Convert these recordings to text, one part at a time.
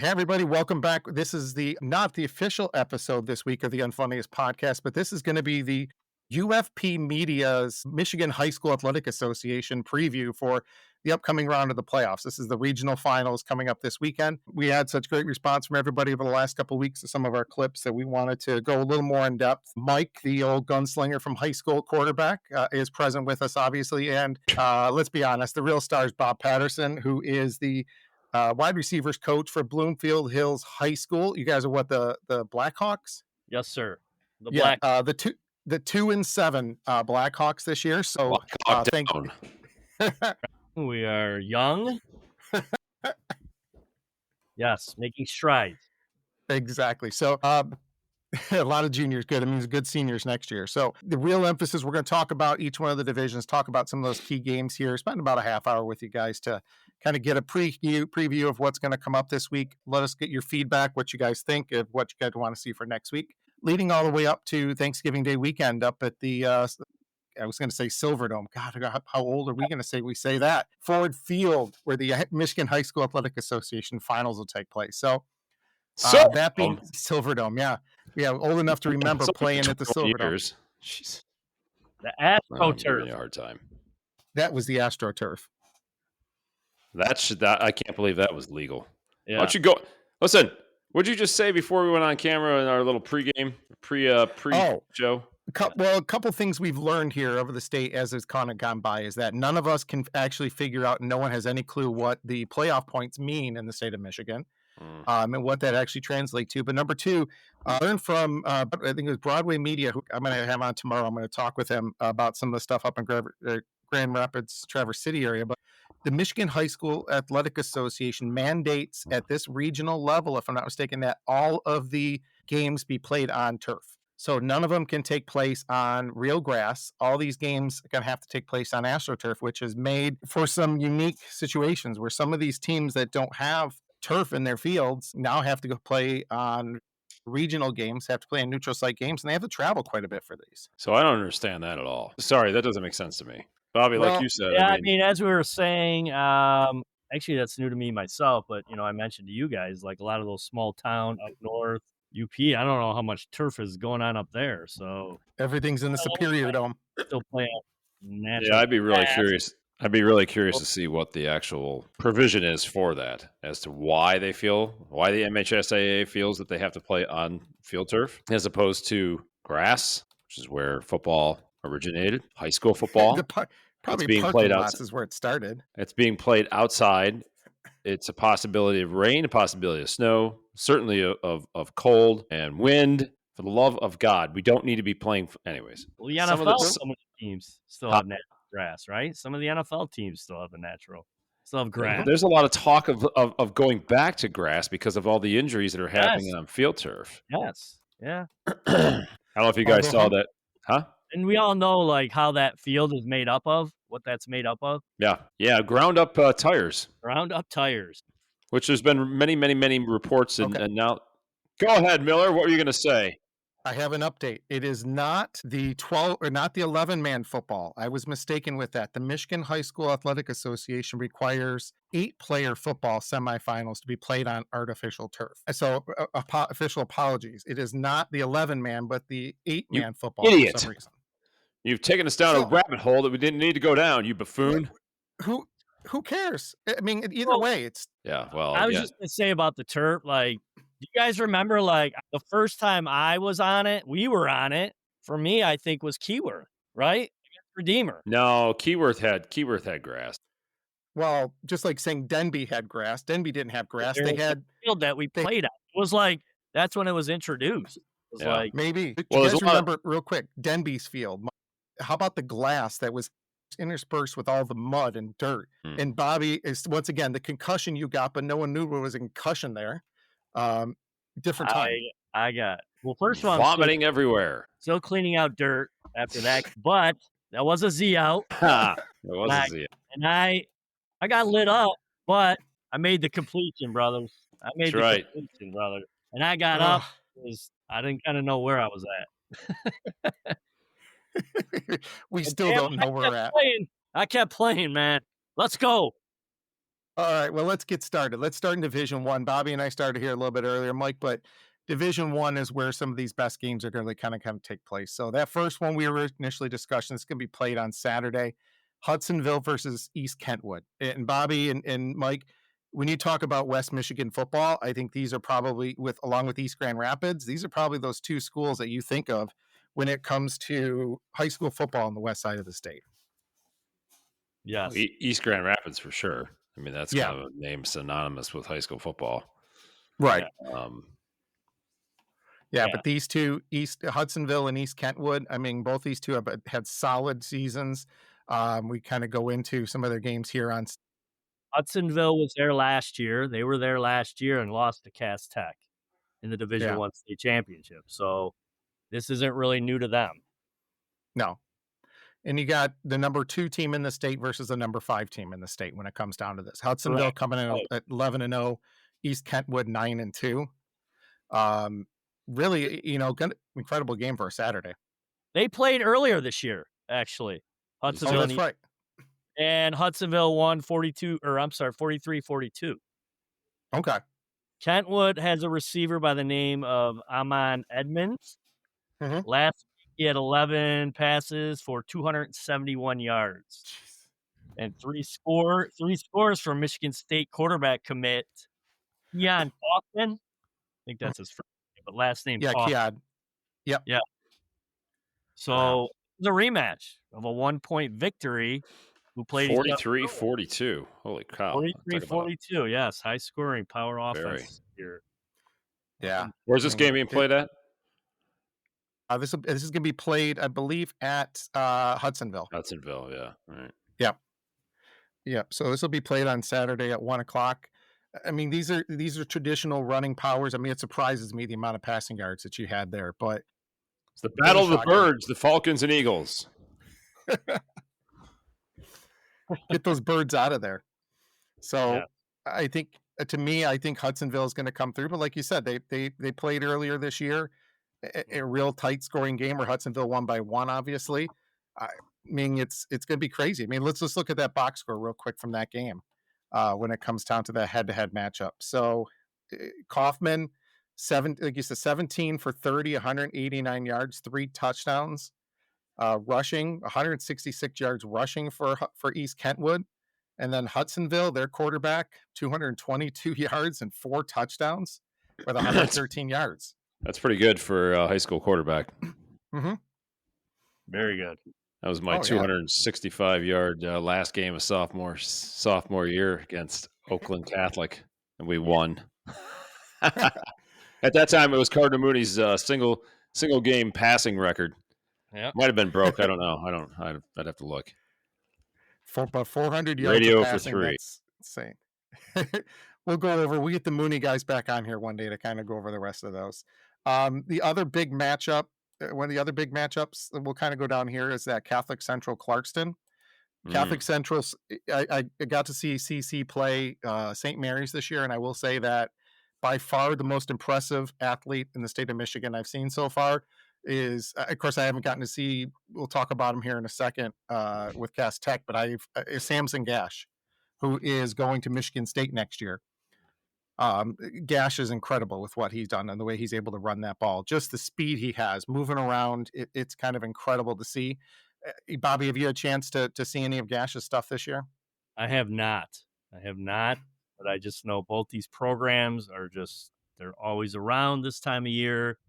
Hey, everybody, welcome back. This is not the official episode this week of the Unfunniest Podcast, but this is going to be the UFP Media's Michigan High School Athletic Association preview for the upcoming round of the playoffs. This is the regional finals coming up this weekend. We had such great response from everybody over the last couple of weeks to some of our clips that we wanted to go a little more in depth. Mike, the old gunslinger from high school quarterback, is present with us, obviously. And let's be honest, the real star is Bob Patterson, who is the wide receivers coach for Bloomfield Hills High School. You guys are what, the Blackhawks? Yes, sir. The 2-7 Blackhawks this year. So thank you. We are young. Yes, making strides. Exactly. So a lot of juniors, good. I mean, good seniors next year. So the real emphasis, we're going to talk about each one of the divisions, talk about some of those key games here. Spend about a half hour with you guys to kind of get a preview of what's going to come up this week. Let us get your feedback, what you guys think of what you guys want to see for next week. Leading all the way up to Thanksgiving Day weekend up at the, I was going to say Silverdome. God, how old are we going to say we say that? Ford Field, where the Michigan High School Athletic Association finals will take place. So that being Silverdome, yeah, old enough to remember playing at the Silverdome. Jeez. The AstroTurf. Giving you a hard time. That was the AstroTurf. I can't believe that was legal. Yeah. Why don't you go? Listen, what'd you just say before we went on camera in our little pre-show? Well, a couple things we've learned here over the state as it's kind of gone by is that none of us can actually figure out, and no one has any clue what the playoff points mean in the state of Michigan. And what that actually translates to. But number two, learned from, I think it was Broadway Media, who I'm going to have on tomorrow. I'm going to talk with him about some of the stuff up in Grand Rapids, Traverse City area. But the Michigan High School Athletic Association mandates at this regional level, if I'm not mistaken, that all of the games be played on turf. So none of them can take place on real grass. All these games are going to have to take place on AstroTurf, which is made for some unique situations where some of these teams that don't have turf in their fields now have to go play on regional games, have to play in neutral site games, and they have to travel quite a bit for these. So I don't understand that at all. Sorry, that doesn't make sense to me. Bobby, like you said. Yeah, I mean, as we were saying, actually that's new to me myself, but, I mentioned to you guys, like a lot of those small town up north, UP, I don't know how much turf is going on up there. So everything's in the Superior Dome. Still playing natural. Yeah, I'd be really curious. I'd be really curious to see what the actual provision is for that, as to why the MHSAA feels that they have to play on field turf as opposed to grass, which is where football originated, high school football. Probably being played outside is where it started. It's being played outside. It's a possibility of rain, a possibility of snow, certainly of cold and wind. For the love of God, we don't need to be playing. Anyways, well, the NFL, some of the teams still have natural grass, right? Some of the NFL teams still have still have grass. There's a lot of talk of going back to grass because of all the injuries that are happening on field turf. Yes, yeah. I don't know if you guys saw that, huh? And we all know like how that field is made up of, what that's made up of. Yeah, ground up tires. Ground up tires. Which there's been many, many, many reports, and now. Go ahead, Miller. What were you going to say? I have an update. It is not the 12 or not the 11-man football. I was mistaken with that. The Michigan High School Athletic Association requires 8-player football semifinals to be played on artificial turf. So official apologies. It is not the 11-man, but the 8-man football idiot. For some reason. You've taken us down a rabbit hole that we didn't need to go down, you buffoon. Who cares? I mean, either way, it's... Yeah, well, I was just going to say about the turf, like, do you guys remember, like, the first time I was on it, we were on it, for me, I think, was Keyworth, right? Redeemer. No, Keyworth had grass. Well, just like saying Denby had grass. Denby didn't have grass. They had the field that we played at. It was like, that's when it was introduced. It was like... Maybe. Well, you guys remember, real quick, Denby's field. How about the glass that was interspersed with all the mud and dirt? And Bobby is, once again, the concussion you got, but no one knew there was a concussion there. Different time. I got, well, first of all, vomiting everywhere. Still cleaning out dirt after that, but that was a Z out. It was a Z out. And I got lit up, but I made the completion, brothers. Completion, brother. And I got up because I didn't kind of know where I was at. We still don't know where we're at. I kept playing, man. Let's go. All right, well, let's get started. Let's start in Division One. Bobby and I started here a little bit earlier, Mike, but Division One is where some of these best games are going to kind of take place. So that first one we were initially discussing is going to be played on Saturday, Hudsonville versus East Kentwood. And Bobby and Mike, when you talk about West Michigan football, I think these are probably along with East Grand Rapids, these are probably those two schools that you think of when it comes to high school football on the west side of the state. Yes. East Grand Rapids for sure. I mean, that's Yeah. kind of a name synonymous with high school football. Right. Yeah. But these two, East Hudsonville and East Kentwood, I mean, both these two have had solid seasons. We kind of go into some of their games here on. Hudsonville was there last year. They were there last year and lost to Cass Tech in the Division I state championship. So this isn't really new to them. No. And you got the number 2 team in the state versus the number 5 team in the state when it comes down to this. Hudsonville coming in at 11-0, East Kentwood 9-2. Really, incredible game for a Saturday. They played earlier this year, actually. Hudsonville. Oh, that's right. And Hudsonville won 43-42. Okay. Kentwood has a receiver by the name of Amon Edmonds. Mm-hmm. Last week, he had 11 passes for 271 yards. Jeez. And three scores from Michigan State quarterback commit Keon Kaufman. I think that's his first name, but last name Keon. Yep. Yeah. So it's a rematch of a 1-point victory. Who played 43-42. Holy cow. 43-42, yes. High scoring power offense here. Yeah. Where's this game being played at? This is going to be played, I believe, at Hudsonville. Hudsonville, yeah. All right. Yep. So this will be played on Saturday at 1:00. I mean, these are traditional running powers. I mean, it surprises me the amount of passing yards that you had there, but it's the battle of the birds, the Falcons and Eagles. Get those birds out of there. So I think, to me, Hudsonville is going to come through. But like you said, they played earlier this year, a real tight scoring game where Hudsonville won by 1, obviously. I mean, it's going to be crazy. I mean, let's just look at that box score real quick from that game when it comes down to that head-to-head matchup. So Kaufman, like you said, 17 for 30, 189 yards, 3 touchdowns. Rushing, 166 yards rushing for East Kentwood. And then Hudsonville, their quarterback, 222 yards and 4 touchdowns with 113 yards. That's pretty good for a high school quarterback. Mm-hmm. Very good. That was my 265-yard last game of sophomore year against Oakland Catholic, and we won. At that time, it was Cardinal Mooney's single game passing record. Yeah, might have been broke. I don't know. I'd have to look. About 400 yards. Radio of passing, for 3. That's insane. We'll go over. We get the Mooney guys back on here one day to kind of go over the rest of those. The other big matchup, one of the other big matchups that we'll kind of go down here is that Catholic Central Clarkston. Catholic Central. I got to see CC play St. Mary's this year, and I will say that by far the most impressive athlete in the state of Michigan I've seen so far is, of course, I haven't gotten to see. We'll talk about him here in a second with Cass Tech, but Samson Gash, who is going to Michigan State next year. Gash is incredible with what he's done and the way he's able to run that ball. Just the speed he has moving around, it's kind of incredible to see. Bobby, have you had a chance to see any of Gash's stuff this year? I have not, but I just know both these programs they're always around this time of year.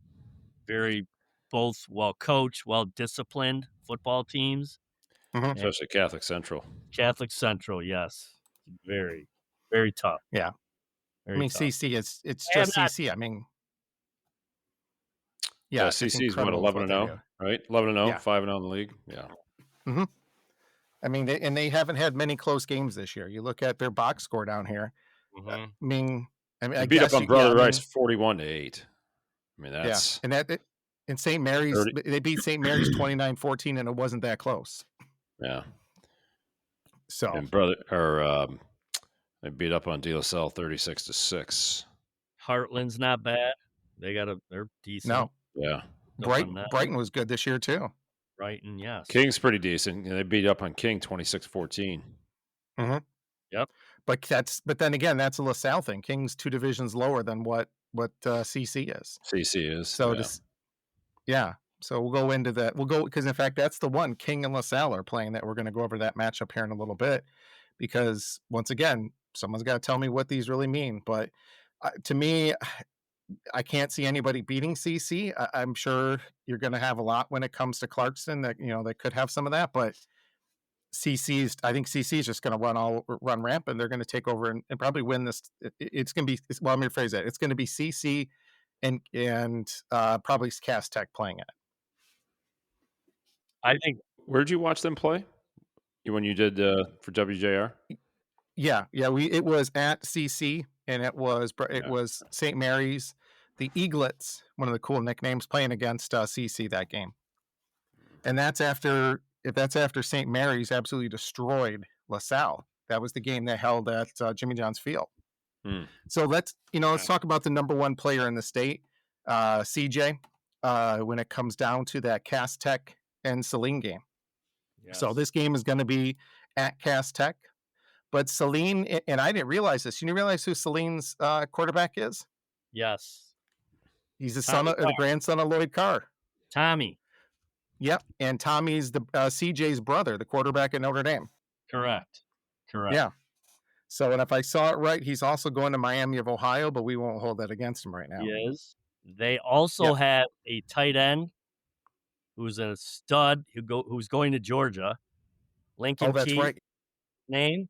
Both well coached, well disciplined football teams. Mm-hmm. Especially Catholic Central. Catholic Central, yes. Very, very tough. Yeah. Very tough. tough. CC, it's just CC. I mean, yeah, CC's what, 11-0, right? 11-0, 5-0 in the league. Yeah. Mm-hmm. I mean, they haven't had many close games this year. You look at their box score down here. Mm-hmm. I beat up on Brother Rice 41-8. I mean, that's in St. Mary's. 30. They beat St. Mary's 29-14, and it wasn't that close. Yeah. So and they beat up on De La Salle 36-6. Heartland's not bad. They're decent. No. Yeah. Brighton was good this year too. Brighton, yes. King's pretty decent. They beat up on King 26-14. Mm-hmm. Yep. But then again, that's a LaSalle thing. King's 2 divisions lower than what CC is. CC is, So yeah. yeah. So we'll go into that. We'll go because in fact that's the one King and LaSalle are playing that we're going to go over that matchup here in a little bit. Because once again, someone's got to tell me what these really mean. But to me, I can't see anybody beating CC. I'm sure you're going to have a lot when it comes to Clarkston that they could have some of that, but I think CC is just going to run rampant. They're going to take over and probably win this. It's going to be, well, let me rephrase that. It's going to be CC and probably Cass Tech playing it. I think. Where'd you watch them play? When you did for WJR? Yeah. It was at CC, and it was St. Mary's, the Eaglets, one of the cool nicknames, playing against CC that game, and that's after St. Mary's absolutely destroyed LaSalle. That was the game they held at Jimmy John's Field. So let's talk about the number one player in the state, CJ, when it comes down to that Cass Tech and Saline game. Yes. So this game is going to be at Cass Tech, but Saline, and I didn't realize this. You didn't realize who Saline's quarterback is? Yes. He's the grandson of Lloyd Carr. Tommy. Yep, and Tommy's the CJ's brother, the quarterback at Notre Dame. Correct. Yeah. So, and if I saw it right, he's also going to Miami of Ohio, but we won't hold that against him right now. He is. They also have a tight end who's a stud who's going to Georgia. Lincoln Oh, that's Key right. Name.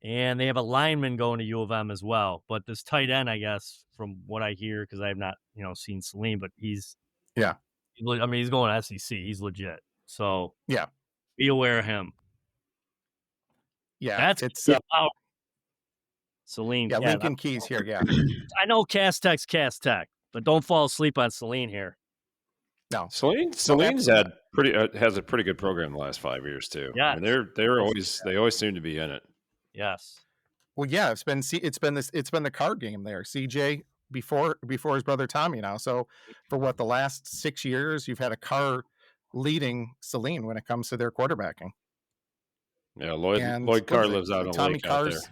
And they have a lineman going to U of M as well. But this tight end, I guess, from what I hear, because I have not, seen Saline, but he's he's going to SEC. He's legit. So be aware of him. Yeah, it's Saline. Yeah, Lincoln Key's here. Yeah, I know Cass Tech's Cass Tech, but don't fall asleep on Saline here. No, Saline's has a pretty good program the last 5 years too. Yeah, I mean, they always seem to be in it. Yes. Well, yeah, it's been the card game there. CJ before his brother Tommy now. So for the last 6 years, you've had a Carr leading Saline when it comes to their quarterbacking. Yeah, Lloyd Carr lives out on Tommy lake Carr's, out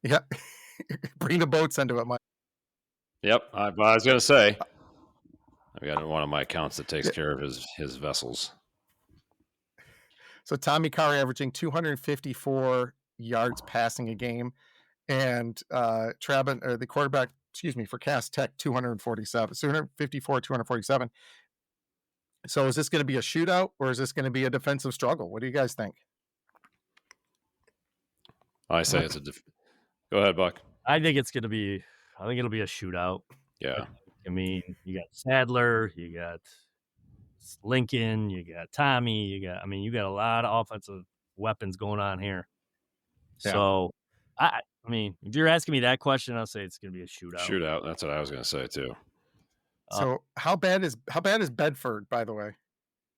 there. Yeah, bring the boats into it, Mike. Yep, I was going to say, I've got one of my accounts that takes care of his vessels. So Tommy Carr averaging 254 yards passing a game, and the quarterback, for Cass Tech, 247, 247. So is this going to be a shootout, or is this going to be a defensive struggle? What do you guys think? I say it's Go ahead, Buck. I think it'll be a shootout. Yeah. I mean, you got Sadler, you got Lincoln, you got Tommy, you got a lot of offensive weapons going on here. Yeah. So, I mean, if you're asking me that question, I'll say it's going to be a shootout. Shootout. That's what I was going to say too. So, how bad is Bedford, by the way?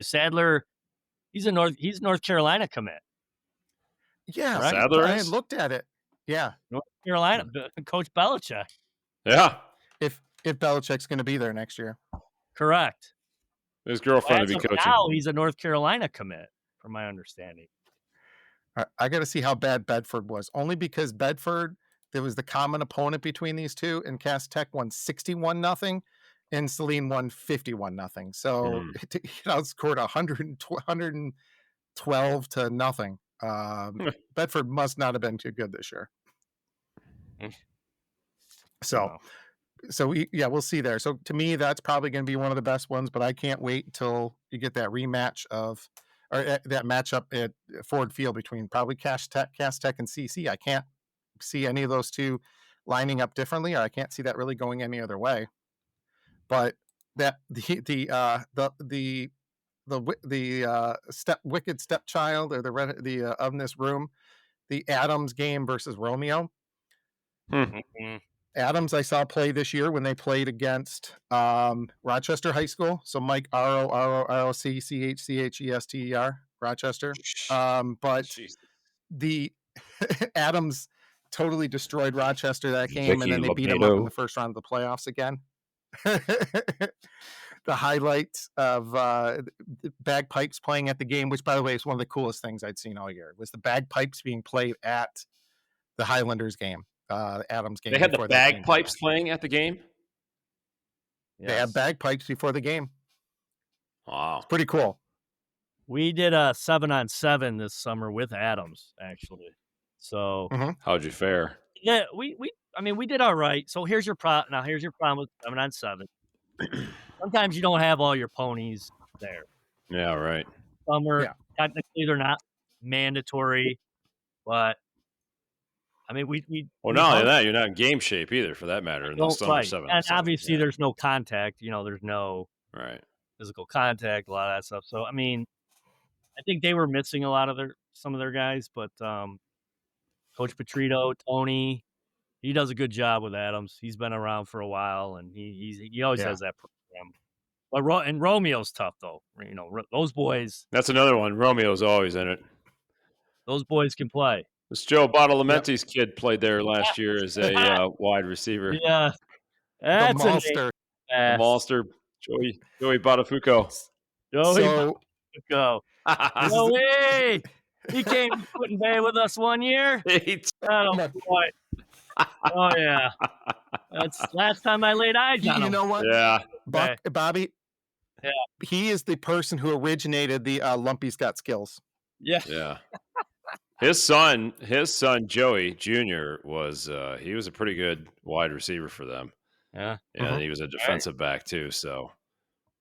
Sadler, he's North Carolina commit. Yeah, right? Sadler I looked at it. Yeah, North Carolina, Coach Belichick. Yeah. If Belichick's going to be there next year. Correct. His girlfriend to be coaching. Now he's a North Carolina commit, from my understanding. I got to see how bad Bedford was, only because Bedford, there was the common opponent between these two, and Cass Tech won 61-0, and Saline won 51-0. So it scored 112 to nothing. Bedford must not have been too good this year. So we'll see there. So to me, that's probably going to be one of the best ones, but I can't wait until you get that rematch that matchup at Ford Field between probably Cass Tech and CC. I can't see any of those two lining up differently, or I can't see that really going any other way. But that the wicked stepchild, or the of this room, the Adams game versus Romeo. Mm-hmm. Adams I saw play this year when they played against Rochester High School. So Mike ROCCHCHESTER, Rochester. But the Adams totally destroyed Rochester that game, and then they beat them up in the first round of the playoffs again. the highlights of the bagpipes playing at the game, which, by the way, is one of the coolest things I'd seen all year, was the bagpipes being played at the Highlanders game, Adams game. They had the before that game bagpipes happened. playing at the game? They had bagpipes before the game. Wow. It's pretty cool. We did a 7-on-7 this summer with Adams, actually. So how'd you fare? Yeah, we did all right. So here's your problem. Now here's your problem with 7-on-7. Sometimes you don't have all your ponies there. Yeah, right. Technically they're not mandatory, but I mean well, not only that, you're not in game shape either, for that matter. In the summer 7-on-7. And obviously there's no contact. There's no physical contact, a lot of that stuff. So I mean, I think they were missing a lot of some of their guys, but Coach Petrito, Tony, he does a good job with Adams. He's been around for a while, and he always has that program. But and Romeo's tough though. Those boys. That's another one. Romeo's always in it. Those boys can play. This Joe Badalamenti's kid played there last year as a wide receiver. Yeah, that's the monster. The monster, Joey Botafuco. Joey Botafuco. No way! He came to Quentin Bay with us one year. Oh boy! Oh yeah, that's last time I laid eyes on him. You know what? Yeah, Bobby. Yeah, he is the person who originated the Lumpy's Got Skills. Yeah. His son Joey Jr. was he was a pretty good wide receiver for them. Yeah, and he was a defensive back too. So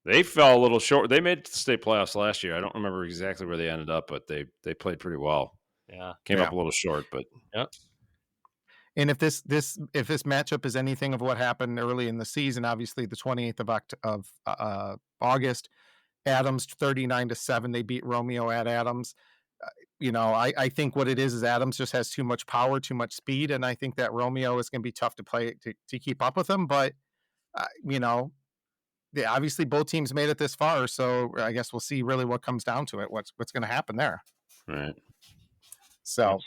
they fell a little short. They made the state playoffs last year. I don't remember exactly where they ended up, but they played pretty well. Yeah, came up a little short, but And if this matchup is anything of what happened early in the season, obviously the 28th of August, Adams 39-7, they beat Romeo at Adams. I think what it is Adams just has too much power, too much speed, and I think that Romeo is going to be tough to play to keep up with him. But obviously both teams made it this far, so I guess we'll see really what comes down to it. What's going to happen there? Right. So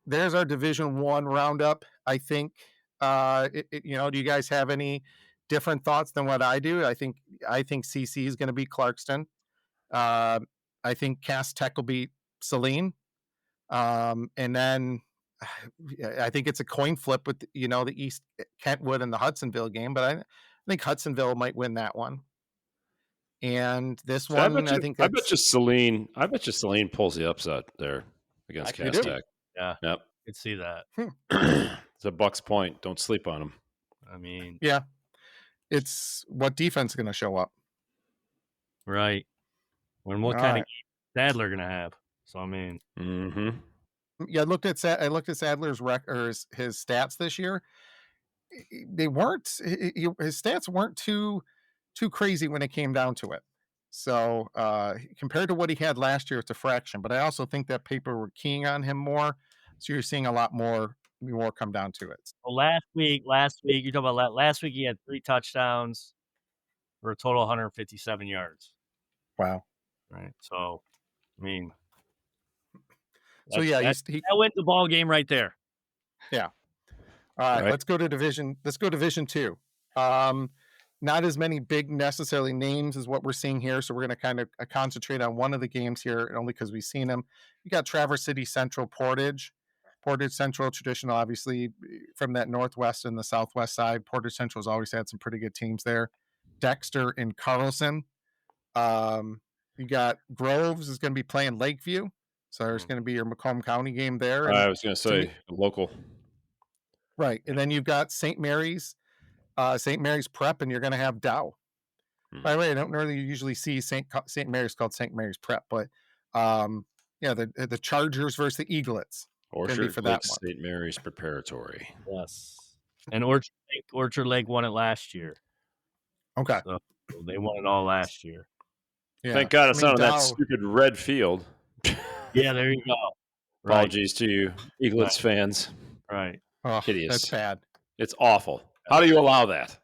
there's our Division I roundup. I think. Do you guys have any different thoughts than what I do? I think CC is going to beat Clarkston. I think Cass Tech will beat Saline. And then I think it's a coin flip with the East Kentwood and the Hudsonville game, but I think Hudsonville might win that one. And this one, I bet you Saline pulls the upset there against Cass Tech. Yeah. Yep. I could see that. It's a Bucks point. Don't sleep on them. I mean, yeah, it's what defense is going to show up. Right. What kind of Sadler going to have? So, I mean. Yeah, I looked at Sadler's his stats this year. They weren't, his stats weren't too crazy when it came down to it. So compared to what he had last year, it's a fraction. But I also think that people were keying on him more. So you're seeing a lot more come down to it. Well, last week, you're talking about last week, he had 3 touchdowns for a total of 157 yards. Wow. Right. So, I mean. So yeah, that wins the ball game right there. Yeah. All right. Let's go Division 2. Not as many big necessarily names as what we're seeing here, so we're going to kind of concentrate on one of the games here, only because we've seen them. You got Traverse City Central Portage Central, traditional, obviously from that northwest and the southwest side. Portage Central has always had some pretty good teams there. Dexter and Carlson. You got Groves is going to be playing Lakeview. So there's going to be your Macomb County game there. I was going to say local. Right. And then you've got St. Mary's Prep, and you're going to have Dow. By the way, I don't really usually see St. Mary's called St. Mary's Prep, but the Chargers versus the Eaglets. Orchard for that one. St. Mary's Preparatory. Yes. And Orchard Lake won it last year. Okay. So they won it all last year. Yeah. Thank God it's not on that stupid red field. Yeah, there you go. Apologies to you, Eaglets fans. Right. Oh, hideous. That's bad. It's awful. How do you allow that?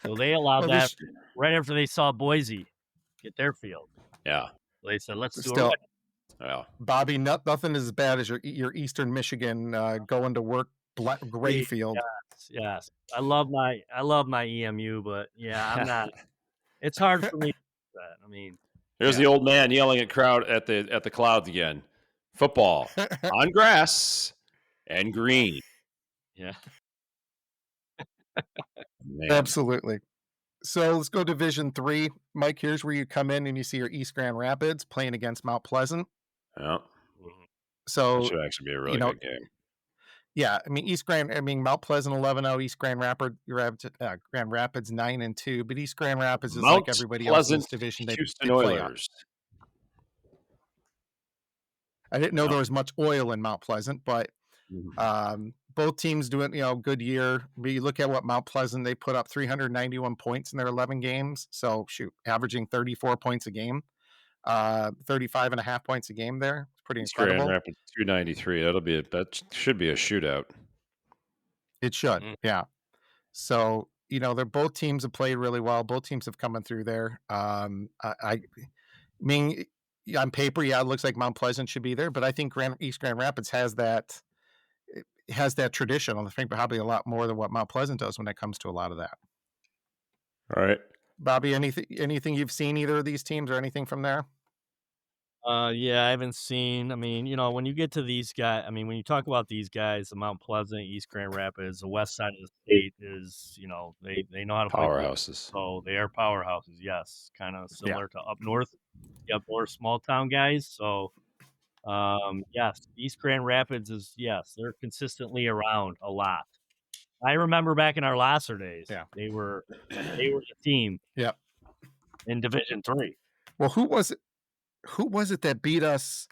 So they allowed that right after they saw Boise get their field. Yeah. So they said, let's do it. Yeah. Bobby, nothing is as bad as your Eastern Michigan going to work gray field. Yes. I love my EMU, but yeah, I'm not. It's hard for me to do that. I mean, Here's the old man yelling at the clouds again. Football on grass and green. yeah. Man. Absolutely. So let's go Division 3. Mike, here's where you come in and you see your East Grand Rapids playing against Mount Pleasant. Yeah. Mhm. That So, should actually be a really good game. yeah, I mean, Mount Pleasant 11-0, East Grand Rapids, Grand Rapids 9-2, but East Grand Rapids is like everybody else in this division. They Houston play up. Oilers. I didn't know there was much oil in Mount Pleasant, but Mhm. both teams doing, good year. But you look at what Mount Pleasant, they put up 391 points in their 11 games. So averaging 34 points a game, 35 and a half points a game there. It's pretty East Grand incredible. Rapids 293. That should be a shootout. It should, Mhm. yeah. So, they're both teams have played really well. Both teams have come in through there. I mean, on paper, yeah, it looks like Mount Pleasant should be there, but I think East Grand Rapids has that tradition. I think probably a lot more than what Mount Pleasant does when it comes to a lot of that. All right. Bobby, anything you've seen either of these teams or anything from there? Yeah, I haven't seen. I mean, when you get to these guys, I mean, when you talk about these guys, the Mount Pleasant, East Grand Rapids, the west side of the state is, they know how to play football. Powerhouses. So they are powerhouses. Yes, kind of Yeah. similar to up north. You have more small town guys. So, yes, East Grand Rapids they're consistently around a lot. I remember back in our Lasser days, Yeah. they were the team. Yep. In Division 3. Well, who was it that beat us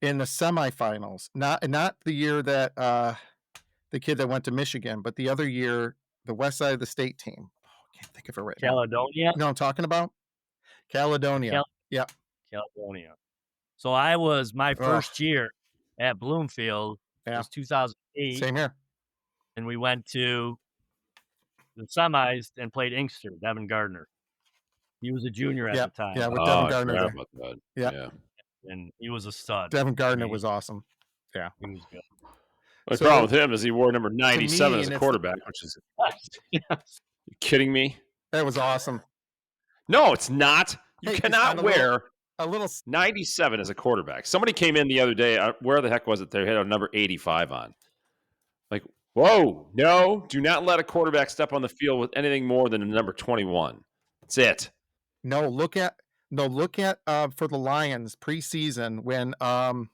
in the semifinals? Not the year that the kid that went to Michigan, but the other year, the west side of the state team. Oh, I can't think of it right Caledonia? now. You know what I'm talking about? Caledonia. Yep. Caledonia. So I was my first year at Bloomfield. It was 2008. Same here. And we went to the semis and played Inkster, Devin Gardner. He was a junior at the time. Yeah, with Devin Gardner there. About that. Yeah. And he was a stud. Devin Gardner was awesome. Yeah. He was good. The problem with him is he wore number 97 as a quarterback, which is yes. You kidding me? That was awesome. No, it's not. You cannot wear a little 97 as a quarterback. Somebody came in the other day. Where the heck was it? They had a number 85 on. Like, whoa, no, do not let a quarterback step on the field with anything more than a number 21. That's it. No, look at for the Lions preseason when oh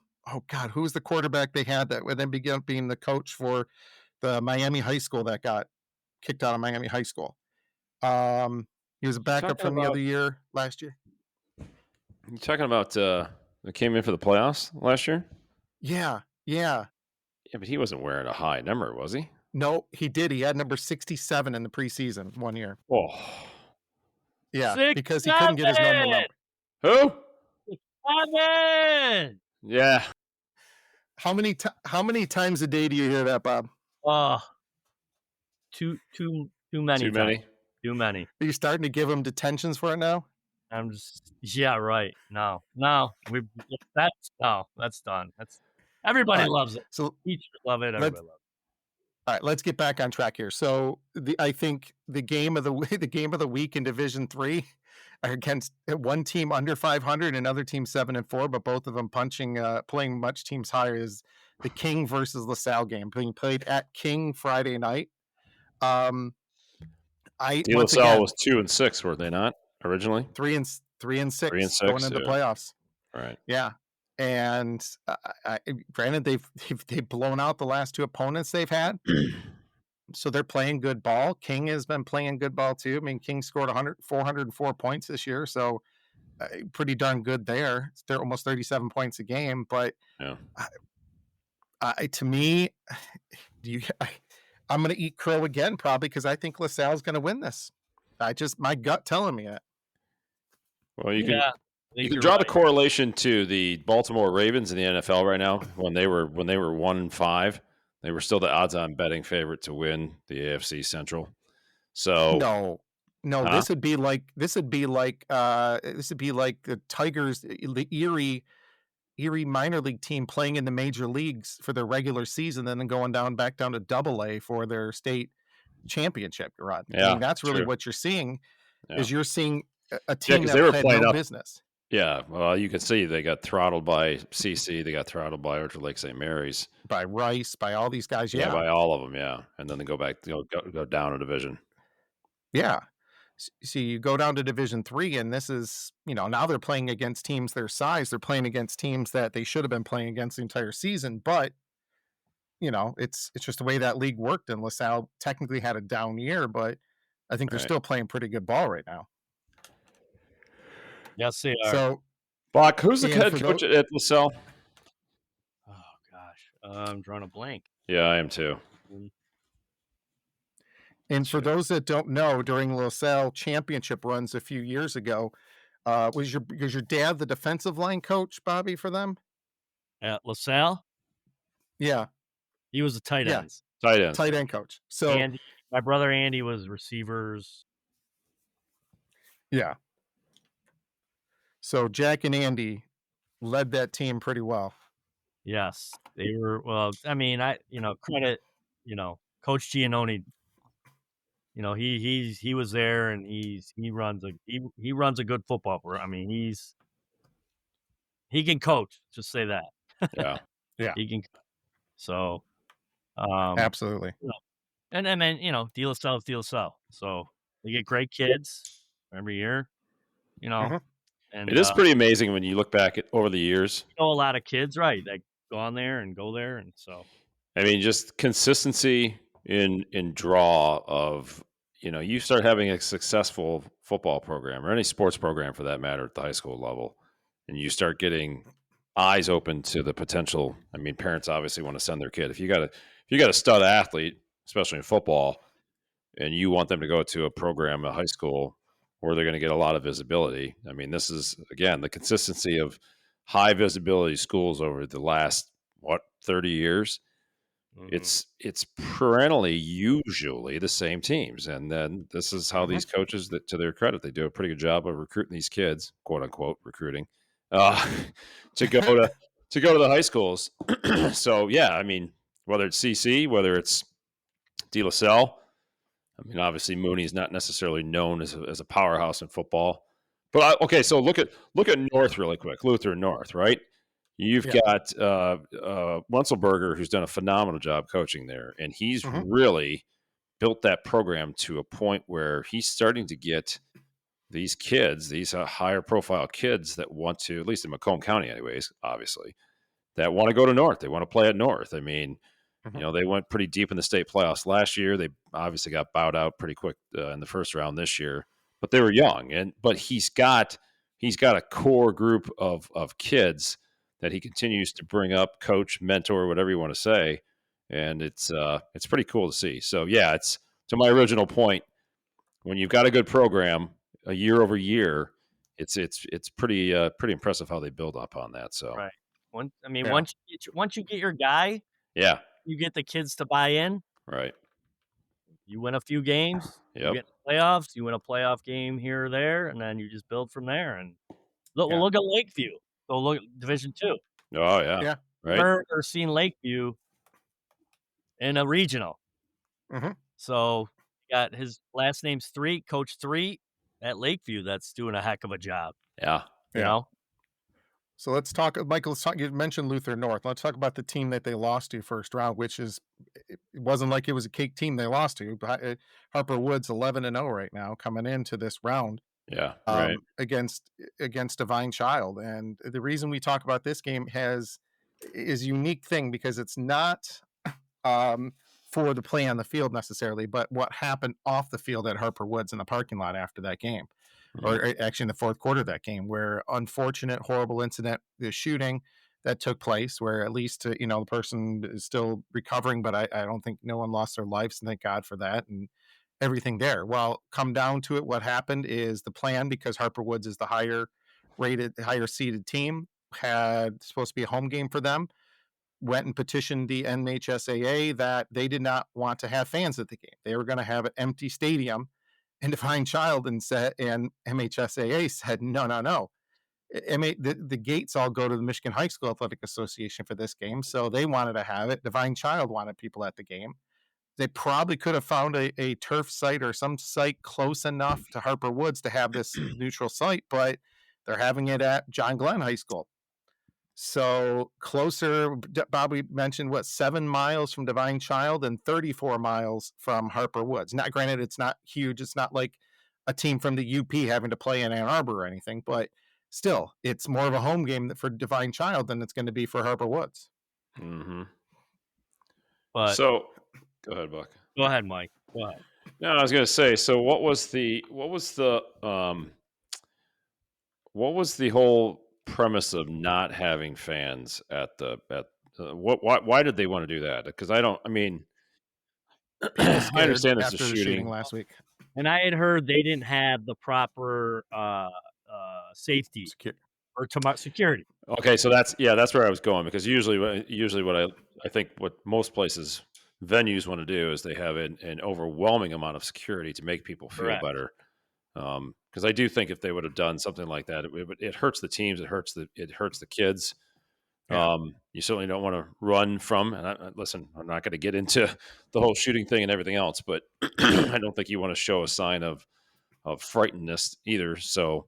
God, who was the quarterback they had that then began being the coach for the Miami high school that got kicked out of Miami high school? He was a backup from the other year last year. You talking about that came in for the playoffs last year? Yeah. Yeah, but he wasn't wearing a high number, was he? No, he did. He had number 67 in the preseason one year. Oh. Yeah, because he couldn't get his normal number. Who? 7! Yeah. How many times a day do you hear that, Bob? Too many. Too many? Too many. Are you starting to give him detentions for it now? I'm just right. No, that's done. Everybody loves it. So teachers love it. Everybody loves it. All right, let's get back on track here. So I think the game of the week in Division 3 are against one team under 500 and another team 7-4, but both of them playing much teams higher is the King versus LaSalle game being played at King Friday night. LaSalle was 2-6, were they not originally? 3-6 going into the playoffs. Right. Yeah. And granted, they've blown out the last two opponents they've had, so they're playing good ball. King has been playing good ball too. I mean, King scored 404 points this year, so pretty darn good there. They're almost 37 points a game. But to me, I'm going to eat crow again probably because I think LaSalle's going to win this. My gut telling me it. Well, you can draw the correlation to the Baltimore Ravens in the NFL right now. When they were 1-5, they were still the odds-on betting favorite to win the AFC Central. So no, this would be like the Tigers, the Erie minor league team playing in the major leagues for their regular season, and then going back down to Double-A for their state championship run. Yeah, I mean, that's really what you're seeing. Is you're seeing a Yeah, team because they that were had playing no up. business. Yeah, well, you can see they got throttled by CC, they got throttled by Orchard Lake St. Mary's. By Rice, by all these guys, Yeah, yeah. by all of them, yeah, and then they go back, go down a division. Yeah. See, you go down to Division 3, and this is, now they're playing against teams their size. They're playing against teams that they should have been playing against the entire season, but, it's just the way that league worked, and LaSalle technically had a down year, but I think they're Right. still playing pretty good ball right now. Yes, they are. So, Bach, who's the and head for coach those at LaSalle? Oh gosh, I'm drawing a blank. Yeah, I am too. And for Sure. those that don't know, during LaSalle championship runs a few years ago, was your dad the defensive line coach, Bobby, for them? At LaSalle, Yeah, he was a tight yeah, ends. Tight ends. tight end coach. So Andy, my brother Andy was receivers. yeah, so Jack and Andy led that team pretty well. Yes, they were. Well, I mean, credit, Coach Giannone. He was there, and he runs a good football. I mean, he can coach. Just say that. Yeah. Yeah, He can. So, absolutely. and then De La Salle is De La Salle. So they get great kids every year. Mhm. And It is pretty amazing when you look back at over the years. a lot of kids, right? That go on there and go there, and so I mean, just consistency in draw of, you start having a successful football program or any sports program for that matter at the high school level, and you start getting eyes open to the potential. I mean, parents obviously want to send their kid. If you got a stud athlete, especially in football, and you want them to go to a program at high school where they're going to get a lot of visibility. I mean, this is again the consistency of high visibility schools over the last 30 years. It's perennially usually the same teams, and then this is how these coaches, that to their credit, they do a pretty good job of recruiting these kids, quote unquote recruiting, uh, to go to the high schools. So yeah, I mean, whether it's CC, whether it's De La Salle, I mean, obviously Mooney's not necessarily known as a powerhouse in football, but okay, so look at North really quick, Luther North, right? You've Yeah. got Wenzelberger, who's done a phenomenal job coaching there, and he's really built that program to a point where he's starting to get these kids, these higher profile kids that want to, at least in Macomb County anyways, obviously, that want to go to North. They want to play at North. I mean, they went pretty deep in the state playoffs last year. They obviously got bowed out pretty quick in the first round this year, but they were young. But he's got a core group of kids that he continues to bring up, coach, mentor, whatever you want to say, and it's pretty cool to see. So yeah, it's to my original point. When you've got a good program, a year over year, it's pretty impressive how they build up on that. So right. Once you get your guy, yeah, you get the kids to buy in. right. You win a few games. You Yep. get playoffs. You win a playoff game here or there, and then you just build from there. And look at Lakeview. Go look at Division 2. Oh yeah, Yeah. right. Heard or seen Lakeview in a regional. So got his last name's Coach 3 at Lakeview. That's doing a heck of a job. Yeah. You know? So let's talk, Michael. You mentioned Luther North. Let's talk about the team that they lost to first round, which is, it wasn't like it was a cake team they lost to. Harper Woods 11-0 right now coming into this round. Yeah, right. Against Divine Child. And the reason we talk about this game is a unique thing because it's not for the play on the field necessarily, but what happened off the field at Harper Woods in the parking lot after that game. Or actually in the fourth quarter of that game, where unfortunate, horrible incident, the shooting that took place, where at least, the person is still recovering, but I don't think no one lost their lives, and thank God for that, and everything there. Well, come down to it, what happened is the plan, because Harper Woods is the higher seeded team, had supposed to be a home game for them, went and petitioned the MHSAA that they did not want to have fans at the game. They were going to have an empty stadium. And Divine Child and MHSAA said, no. The gates all go to the Michigan High School Athletic Association for this game. So they wanted to have it. Divine Child wanted people at the game. they probably could have found a turf site or some site close enough to Harper Woods to have this neutral site, but they're having it at John Glenn High School. So closer, Bobby mentioned, what, 7 miles from Divine Child and 34 miles from Harper Woods. Not granted, it's not huge. It's not like a team from the UP having to play in Ann Arbor or anything, but still, it's more of a home game for Divine Child than it's going to be for Harper Woods. Mm-hmm. But so, go ahead, Buck. Go ahead, Mike. Go ahead. No, I was going to say. So, what was the whole premise of not having fans at why did they want to do that? Because I mean, I understand this is after the shooting shooting. last week. And I had heard they didn't have the proper safety or security. Okay, so that's where I was going, because usually what I think what most places, venues, want to do is they have an overwhelming amount of security to make people feel Correct. better. Because I do think if they would have done something like that, it hurts the teams, it hurts the kids. Yeah. You certainly don't want to run from. And listen, I'm not going to get into the whole shooting thing and everything else, but I don't think you want to show a sign of frightenedness either. So,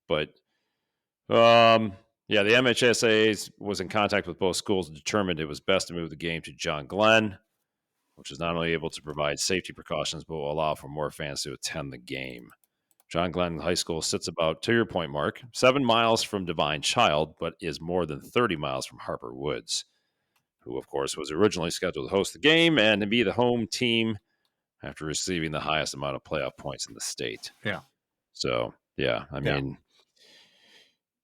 but yeah, the MHSAA was in contact with both schools and determined it was best to move the game to John Glenn, which is not only able to provide safety precautions, but will allow for more fans to attend the game. John Glenn High School sits about, to your point, Mark, 7 miles from Divine Child, but is more than 30 miles from Harper Woods, who, of course, was originally scheduled to host the game and to be the home team after receiving the highest amount of playoff points in the state. Yeah. So, yeah, I mean,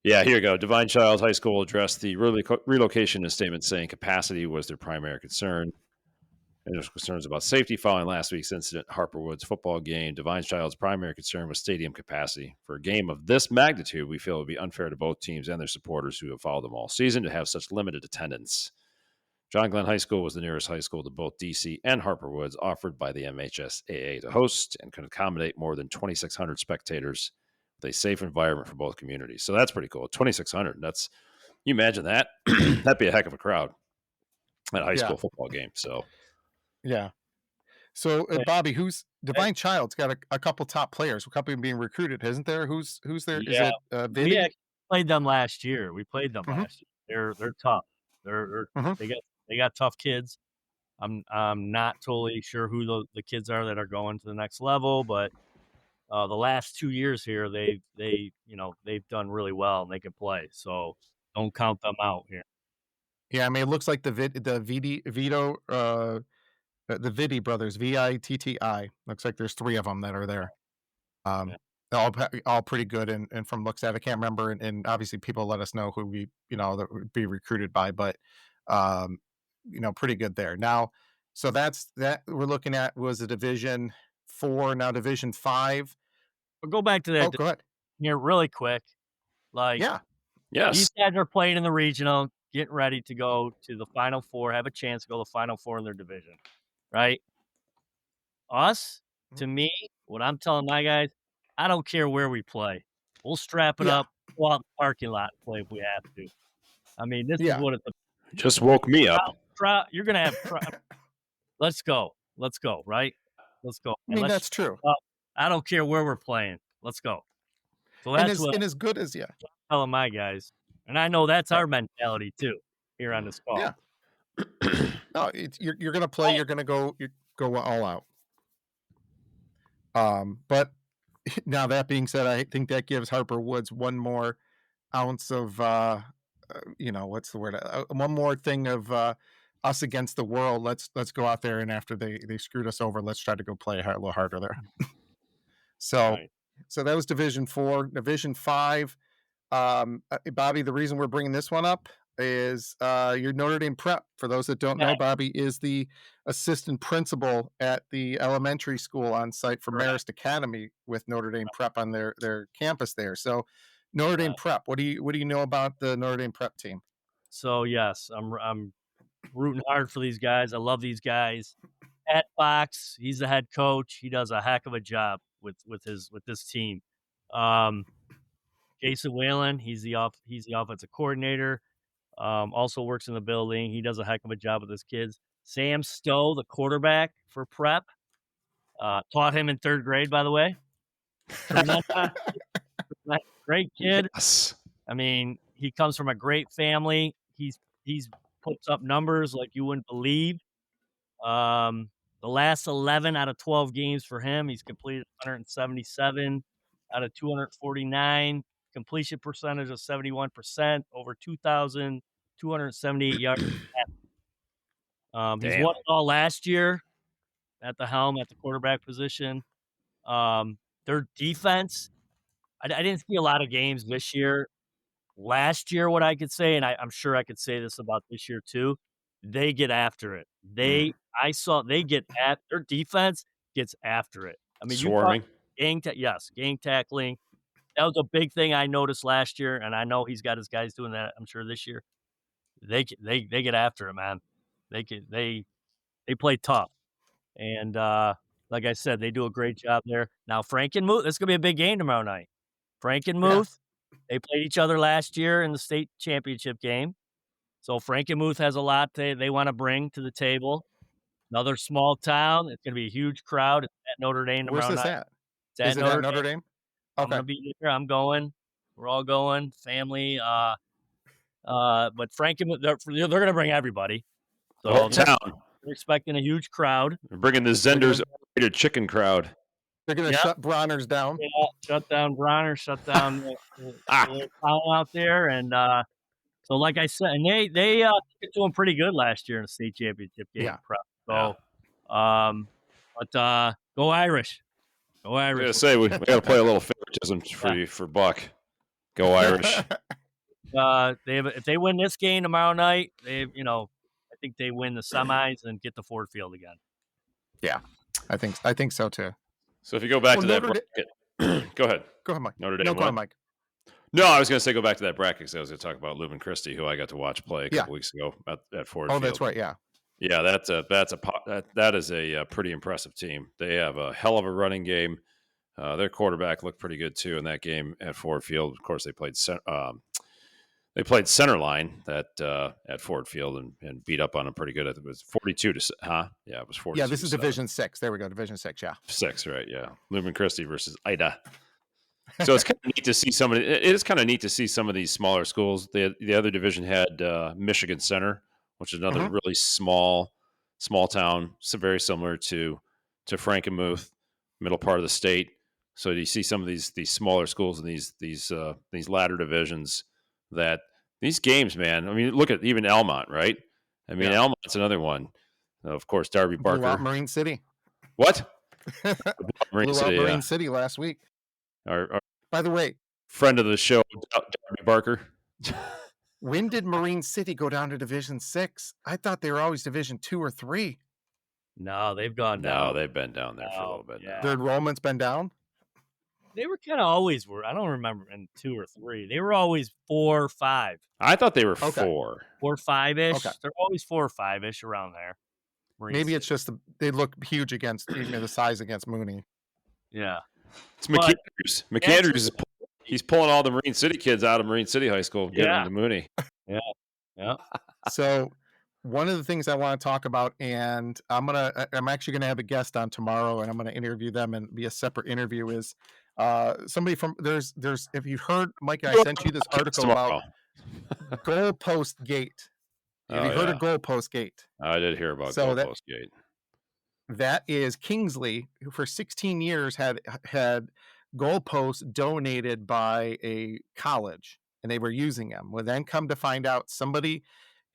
yeah, here you go. Divine Child High School addressed the relocation in a statement saying capacity was their primary concern. And there's concerns about safety following last week's incident at Harper Woods football game. Divine Child's primary concern was stadium capacity. For a game of this magnitude, we feel it would be unfair to both teams and their supporters who have followed them all season to have such limited attendance. John Glenn High School was the nearest high school to both DC and Harper Woods, offered by the MHSAA to host, and could accommodate more than 2,600 spectators with a safe environment for both communities. So that's pretty cool. 2,600. That's, you imagine that? That'd be a heck of a crowd at a high school football game. So. Yeah. So, Bobby, who's Divine Child's got a couple top players, a couple being recruited, isn't there? Who's there? Yeah. Is it Vinny? We actually played them last year. Last year. They're tough. They got tough kids. I'm not totally sure who the kids are that are going to the next level, but the last 2 years here, they've done really well and they can play. So don't count them out here. Yeah, I mean, it looks like the Vitti brothers, Vitti. Looks like there's 3 of them that are there. All pretty good, and from looks at, I can't remember, and obviously people let us know who we that would be recruited by, but pretty good there. Now, so that we're looking at was a Division 4, now Division 5. But go back to that. Oh, go ahead. Here, really quick. Yes, these guys are playing in the regional, getting ready to go to the Final Four, have a chance to go to the Final Four in their division, right? Us, to me, what I'm telling my guys, I don't care where we play. We'll strap it up, go out in the parking lot and play if we have to. I mean, this is what it's about. Just woke me up. You're going to have Let's go, right? Let's go. I mean, that's true. I don't care where we're playing. Let's go. So that's and as good as I'm telling my guys. And I know that's our mentality too here on this call. Yeah. No, you're going to play. You're going to go all out. But now that being said, I think that gives Harper Woods one more ounce of, what's the word? One more thing of us against the world. Let's go out there, and after they screwed us over, let's try to go play a little harder there. So that was Division 4. Division 5. Bobby, the reason we're bringing this one up is your Notre Dame Prep. For those that don't know, Bobby is the assistant principal at the elementary school on site for Marist Academy with Notre Dame Prep on their campus there. So Notre Dame Prep, what do you know about the Notre Dame Prep team? So yes, I'm rooting hard for these guys. I love these guys. At Fox, he's the head coach. He does a heck of a job with this team. Jason Whalen, he's the offensive coordinator. Also works in the building. He does a heck of a job with his kids. Sam Stowe, the quarterback for prep. Taught him in 3rd grade, by the way. Tremendous, great kid. Yes. I mean, he comes from a great family. He's puts up numbers like you wouldn't believe. The last 11 out of 12 games for him, he's completed 177 out of 249, completion percentage of 71%, over 2,278 yards. He's won it all last year at the helm at the quarterback position. Their defense, I didn't see a lot of games this year. Last year, what I could say, and I'm sure I could say this about this year too, they get after it. Their defense gets after it. I mean, you talk Swarming. gang tackling. That was a big thing I noticed last year, and I know he's got his guys doing that. I'm sure this year they get after it, man. They play tough, and like I said, they do a great job there. Now Frankenmuth, this is gonna be a big game tomorrow night. Frankenmuth, they played each other last year in the state championship game. So Frankenmuth has a lot they want to bring to the table. Another small town. It's going to be a huge crowd. It's at Notre Dame tomorrow Where's this night. at? It's at Is it at Notre Dame? I'm Okay. going to be there. I'm going. We're all going. Family. But Frankenmuth, they're going to bring everybody. So The whole town. they're expecting a huge crowd. They're bringing the Zenders overrated chicken crowd. They're going to shut Bronner's down. Yeah, shut down Bronner, shut down the town out there. And so, like I said, and they took it to them pretty good last year in the state championship game. Yeah. So, but go Irish. Go Irish. I was going to say, we got to play a little favoritism for Buck. Go Irish. If they win this game tomorrow night, I think they win the semis and get to Ford Field again. Yeah, I think so too. So if you go back to that bracket, go ahead. Go ahead, Mike. Notre Dame. No, go ahead, Mike. No, I was going to say go back to that bracket because I was going to talk about Leuven Christie, who I got to watch play a couple weeks ago at Ford Field. Oh, that's right. Yeah. Yeah, that is a pretty impressive team. They have a hell of a running game. Their quarterback looked pretty good too in that game at Ford Field. Of course, they played center line at Ford Field and beat up on them pretty good. It was 42 to yeah, it was 42. Yeah, this is Division 6. There we go, Division 6. Yeah, 6, right? Yeah, Leuven Christie versus Ida. So it's kind of neat to see some of it is kind of neat to see some of these smaller schools. The other division had Michigan Center, which is another really small town, so very similar to Frankenmuth, middle part of the state. So you see some of these smaller schools in these latter divisions that these games, man. I mean, look at even Elmont, right? I mean, Elmont's another one. Of course, Darby Barker. Blew out Marine City. What? Blew out Marine City last week. Our By the way, friend of the show, Darby Barker. When did Marine City go down to Division 6? I thought they were always Division 2 or 3. No, they've gone down. No, they've been down there for a little bit now. Their enrollment's been down? They were kind of always I don't remember in 2 or 3. They were always 4 or 5. I thought they were 4. 4 or 5-ish. Okay. They're always 4 or 5-ish around there. Maybe it's just they look huge against the size against Mooney. Yeah. It's McAndrews. McAndrews he's pulling all the Marine City kids out of Marine City High School, getting them to Mooney. Yeah. So one of the things I want to talk about, and I'm actually gonna have a guest on tomorrow, and I'm gonna interview them and be a separate interview, is somebody from there's if you heard, Mike, I sent you this article about Goalpost Gate. Have you heard of Goalpost Gate? I did hear about Goalpost Gate. That is Kingsley, who for 16 years had goalposts donated by a college, and they were using them. Well, then come to find out somebody,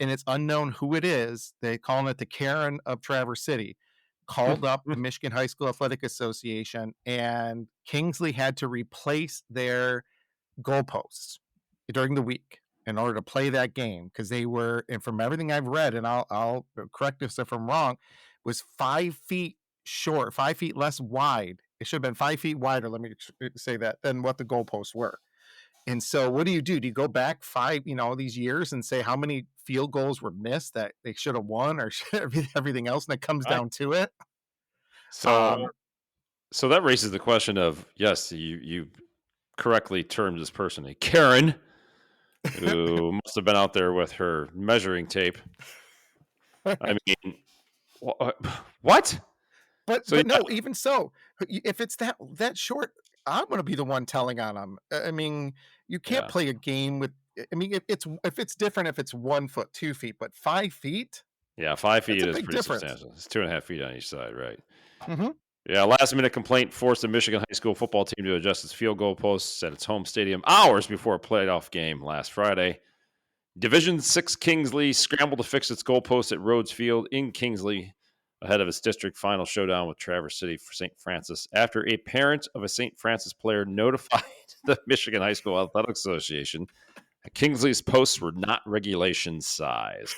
and it's unknown who it is, they calling it the Karen of Traverse City, called up the Michigan High School Athletic Association, and Kingsley had to replace their goalposts during the week in order to play that game, because they were, and from everything I've read, and I'll correct this if I'm wrong, was 5 feet short, 5 feet less wide. It should have been 5 feet wider, let me say that, than what the goalposts were. And so what do? Do you go back these years and say how many field goals were missed that they should have won, or everything else, and it comes down to it? So that raises the question of, yes, you correctly termed this person a Karen, who must have been out there with her measuring tape. I mean, What? But So no, even so, if it's that short, I'm gonna be the one telling on them. I mean, you can't play a game with. I mean, if it's different if it's 1 foot, 2 feet, but 5 feet, 5 that's feet a is big pretty difference. substantial. It's 2.5 feet on each side, right? Mhm. Yeah, last minute complaint forced the Michigan high school football team to adjust its field goal posts at its home stadium hours before a playoff game last Friday. Division 6 Kingsley scrambled to fix its goalpost at Rhodes Field in Kingsley ahead of its district final showdown with Traverse City for St. Francis after a parent of a St. Francis player notified the Michigan High School Athletic Association that Kingsley's posts were not regulation size.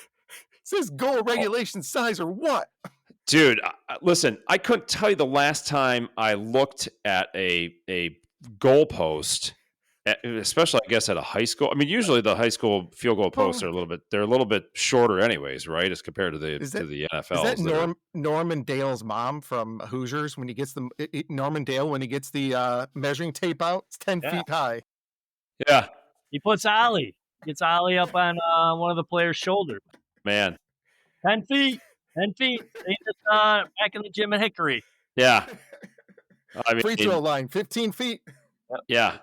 It says goal regulation size or what? Dude, listen, I couldn't tell you the last time I looked at a goalpost, especially I guess at a high school. I mean, usually the high school field goal posts Well, are a little bit shorter, anyways, right? As compared to the is that NFLs that are. Norman Dale's mom from Hoosiers when he gets the Norman Dale when he gets the measuring tape out? It's 10 Yeah. feet high. Yeah, He puts Ollie. Gets Ollie up on one of the players' shoulders. man. 10 feet. 10 feet. Same as back in the gym at Hickory. Yeah, I Free mean, throw line, 15 feet. yeah,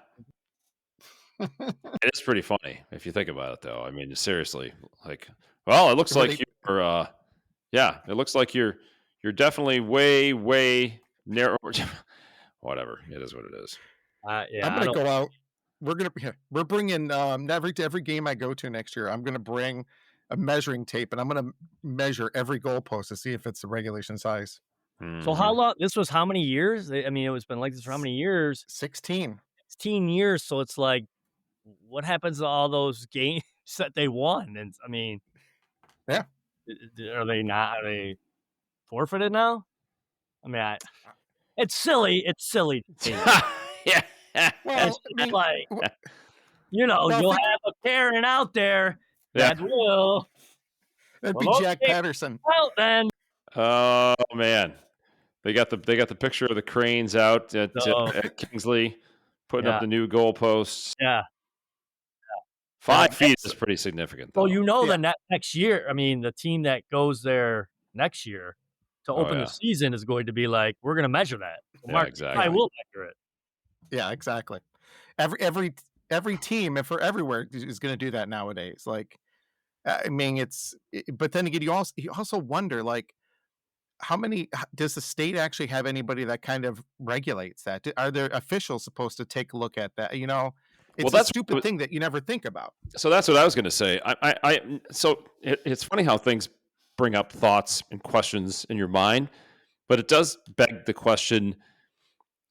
it is pretty funny if you think about it, though. I mean, seriously, like, well, it looks like you're, yeah, it looks like you're definitely way narrow. Whatever, it is what it is. Yeah, I'm gonna go out. We're bringing every game I go to next year. I'm gonna bring a measuring tape and I'm gonna measure every goalpost to see if it's the regulation size. So how long? This was how many years? I mean, it's been like this for how many years? 16. 16 years. So it's like, what happens to all those games that they won? And I mean, yeah, are they forfeited now? I mean, it's silly. It's silly. Yeah. Well, I mean, like, you'll have a Karen out there that will. That'd be Jack Patterson. Well, then. Oh man, they got the picture of the cranes out at Kingsley, putting up the new goalposts. Yeah. 5 feet is pretty significant, though. Well, the next year, I mean, the team that goes there next year to open the season is going to be like, we're going to measure that. Marc, exactly. I will measure it. Yeah, exactly. Every team, and for everywhere, is going to do that nowadays. Like, I mean, but then again, you also wonder, like, how many does the state actually have anybody that kind of regulates that? Are there officials supposed to take a look at that? It's a stupid thing that you never think about. So that's what I was going to say. So it's funny how things bring up thoughts and questions in your mind, but it does beg the question: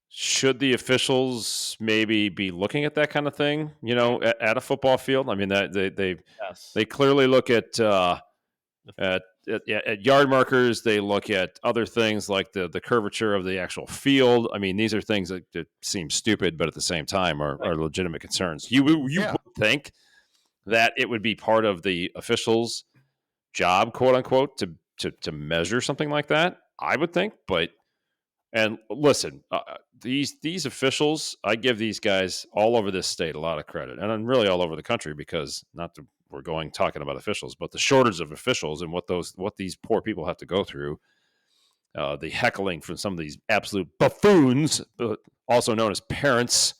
should the officials maybe be looking at that kind of thing? At a football field. I mean, that they clearly look at yard markers. They look at other things like the curvature of the actual field. I mean, these are things that seem stupid, but at the same time are legitimate concerns. You would think that it would be part of the officials' job, quote unquote, to measure something like that. I would think, and listen, these officials, I give these guys all over this state a lot of credit, and I'm really all over the country because we're talking about officials, but the shortage of officials and what these poor people have to go through, the heckling from some of these absolute buffoons, also known as parents,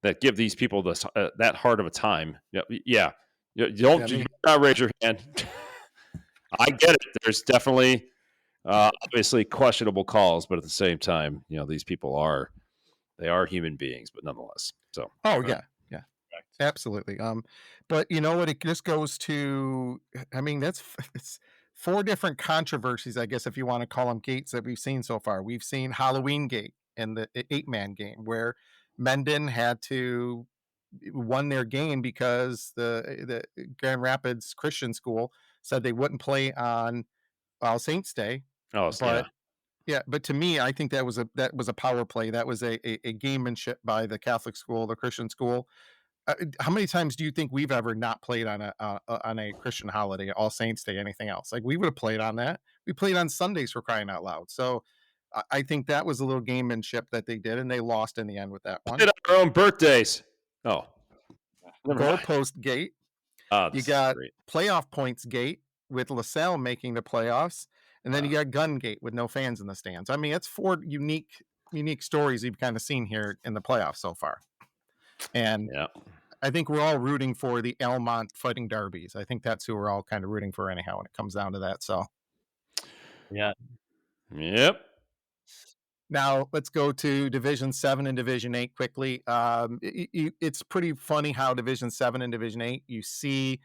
that give these people that hard of a time. Yeah. You not raise your hand. I get it. There's definitely obviously questionable calls, but at the same time, these people are human beings, but nonetheless. So. Yeah, absolutely. But you know what? It just goes to. I mean, it's 4 different controversies, I guess, if you want to call them gates that we've seen so far. We've seen Halloween Gate and the 8-man game where Mendon had to won their game because the Grand Rapids Christian School said they wouldn't play on All Saints Day. Oh, but but to me, I think that was a power play. That was a gamemanship by the Catholic school, the Christian school. How many times do you think we've ever not played on a Christian holiday, All Saints Day, anything else? Like, we would have played on that. We played on Sundays, for crying out loud. So I think that was a little gamemanship that they did, and they lost in the end with that one. Played on our own birthdays. Oh, goalpost gate. Oh, you got playoff points gate with LaSalle making the playoffs, And then you got Gungate with no fans in the stands. I mean, it's 4 unique stories you've kind of seen here in the playoffs so far. And Yeah. I think we're all rooting for the Elmont Fighting Derbies. I think that's who we're all kind of rooting for anyhow when it comes down to that. So Yeah. Yep. now let's go to Division 7 and Division 8 quickly. It's pretty funny how Division 7 and Division 8, you see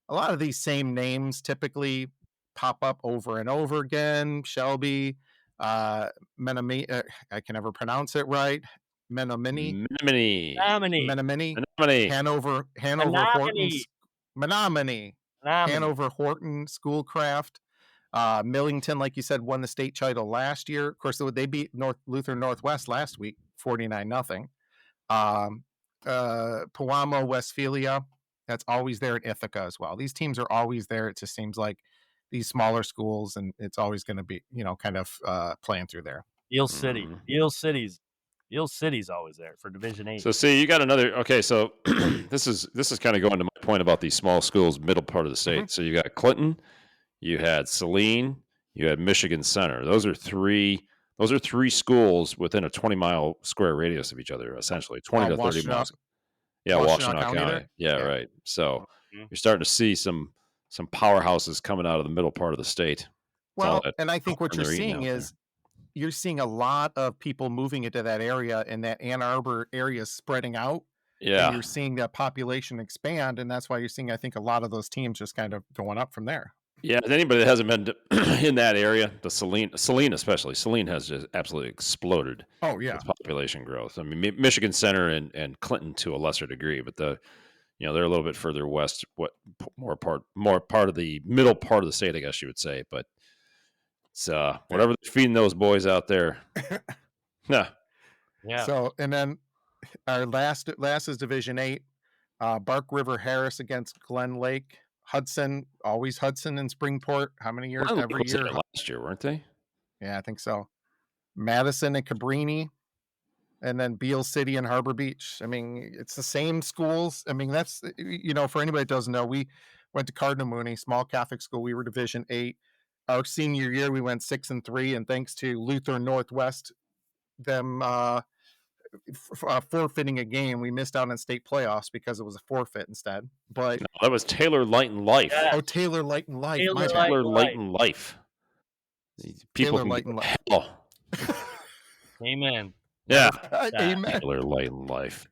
a lot of these same names typically pop up over and over again. Shelby, Menominee, I can never pronounce it right. Menominee, Hanover Horton's Menominee, Hanover Horton Schoolcraft. Millington, like you said, won the state title last year. Of course, they beat Lutheran Northwest last week, 49-0. Pewamo, Westphalia, that's always there at Ithaca as well. These teams are always there. It just seems like these smaller schools, and it's always going to be, kind of playing through there. Eel City. Eel City's always there for Division 8. So see, you got another. Okay, so this is kind of going to my point about these small schools, middle part of the state. So you got Clinton, you had Saline, you had Michigan Center. Those are three schools within a 20-mile square radius of each other, essentially 20 to 30 miles. Yeah, Washtenaw County. Yeah, right. So you're starting to see some powerhouses coming out of the middle part of the state. Well, and I think what you're seeing is you're seeing a lot of people moving into that area, and that Ann Arbor area is spreading out. Yeah. And you're seeing that population expand, and that's why you're seeing, I think, a lot of those teams just kind of going up from there. Yeah, anybody that hasn't been in that area, the Saline especially, Saline has just absolutely exploded. Oh yeah, with population growth. I mean, Michigan Center and Clinton to a lesser degree, but they're a little bit further west, more part of the middle part of the state, I guess you would say. But it's whatever they're feeding those boys out there. Yeah. So, and then our last is Division 8. Bark River Harris against Glen Lake. Hudson, always Hudson and Springport. How many years? Every year. Last year, weren't they? Yeah, I think so. Madison and Cabrini, and then Beale City and Harbor Beach. I mean, it's the same schools. I mean, that's, for anybody that doesn't know, we went to Cardinal Mooney, small Catholic school. We were Division 8. Our senior year, we went 6-3, and thanks to Lutheran Northwest, them forfeiting a game, we missed out on state playoffs because it was a forfeit instead. But no, that was Taylor Light and Life. Yeah. Oh, Taylor Light and Life. Taylor Light and Life. People Taylor Light and Life. Amen. Yeah. Amen. Taylor Light and Life.